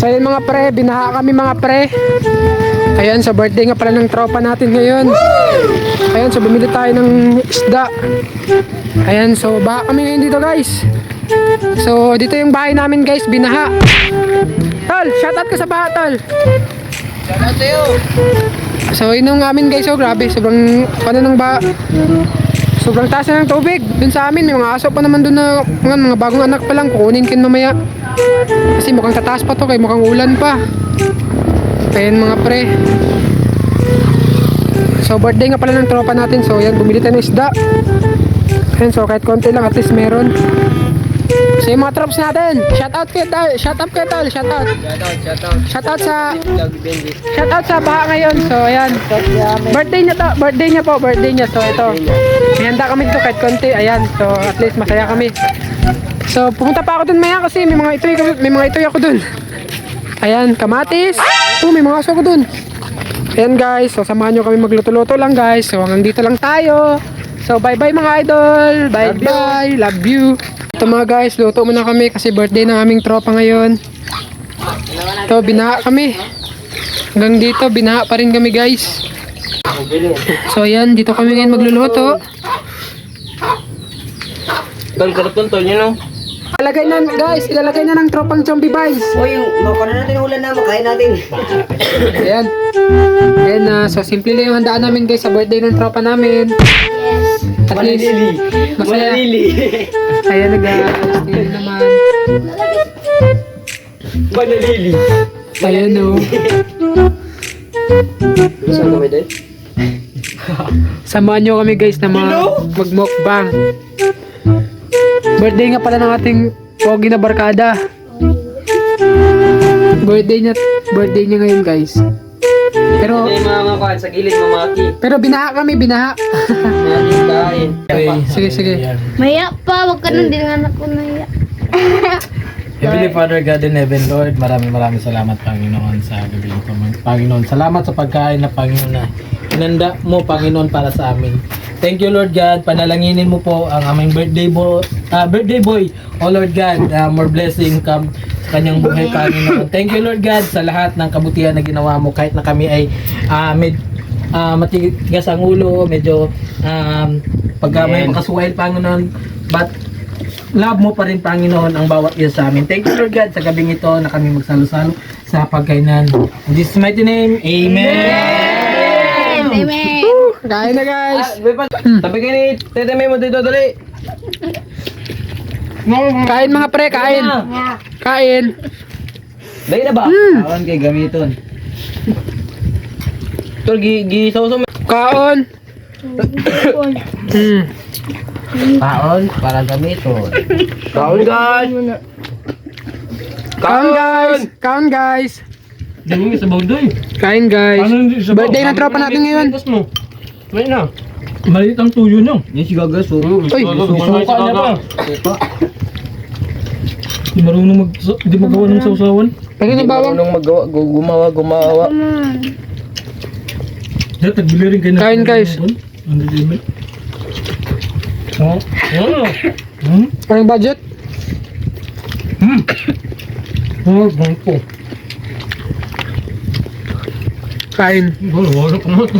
So yun mga pre, binaha kami mga pre. Ayan, sa birthday nga pala ng tropa natin ngayon. Ayan, so bumili tayo ng isda. Ayan, so baha kami ngayon dito guys. So dito yung bahay namin guys, binaha. Tol, shoutout ka sa baha tol. Shoutout sa'yo. So yun yung amin guys, oh grabe, sobrang ano ng baha. Sobrang taas na ng tubig. Dun sa amin, may mga aso pa naman dun na mga bagong anak pa lang. Kukunin kin mamaya. Kasi mukhang tataas pa to, kaya mukhang ulan pa. Ayan mga pre. So birthday nga pala ng tropa natin. So yan, bumili tayo ng isda. Ayan, so kahit konti lang, at least meron. So yung mga trops natin, shoutout kayo tol. Shoutout kayo tol, shoutout. Shoutout sa baha ngayon. So ayan, birthday niya to, birthday niya po, birthday niya. So ito, may handa kami dito kahit konti. Ayan, so at least masaya kami. So pumunta pa ako dun maya kasi may mga itoy ako dun. Ayan, kamatis. May mga aso ako dun. Ayan guys, so samahan nyo kami magluto-luto lang guys. So hanggang dito lang tayo. So bye bye mga idol. Bye bye, love you. Ito mga guys, luto muna kami kasi birthday ng aming tropa ngayon. Ito, binaha kami. Hanggang dito, binaha pa rin kami guys. So ayan, dito kami ngayon magluluto. Tol, karap tol nyo no? Ilalagay na guys, ilalagay na ng tropang zombie vines. O yung makanan natin ulan na makain natin. Ayan. Ayan na, so simple lang yung handaan namin guys sa birthday ng tropa namin. At least, masaya. Ayan na guys, yun naman. Manalili. Ayan o. Saan kami din? Samahan nyo kami guys na mag-mukbang. Birthday nga pala ng ating pogi na barkada. Birthday niya ngayon guys. Pero May mga kuhan sa gilid, mamaki. pero binaha kami, binaha. Kain. Sige, sige. Maya pa, wag ka nang dingan ako na iya. Heavenly Father, God in heaven, Lord, maraming salamat, Panginoon, sa gabi ito. Panginoon, salamat sa pagkain na, Panginoon, na inanda mo, Panginoon, para sa amin. Thank you, Lord God. Panalanginin mo po ang aming birthday boy. Oh, Lord God, more blessing come sa kanyang buhay, Panginoon. Thank you, Lord God, sa lahat ng kabutihan na ginawa mo, kahit na kami ay matigas ang ulo, medyo pagka may makasuwail, Panginoon, but love mo pa rin, Panginoon, ang bawat isa sa amin. Thank you, Lord God, sa gabing ito na kami magsalo-salo sa pagkainan. In Jesus' mighty name, Amen! Amen. Kain na guys. Tabi kayo ni Tete Memo dito, dali. Kain mga pre, kain. Kain. Dali na ba? Awan kay gamiton. Tol, gisaw-saw mo. Kaon. Paon para gamiton. Kaon guys. Kain guys. Kain guys. Dami sa bawdoy. Kain guys. Birthday ng tropa natin ngayon. May na. Maliit ang tuyo nyo. Yan si Gagas, oh. Uy, Suka niya pa. Di marunong di magawa ng sausawan. pwede na bawang. Nung gumawa. Dahil tagbili rin kayo na. Kain, guys. Ang limit. Oh. Parang budget. Oh, bangko. Kain. Wala ka na ito.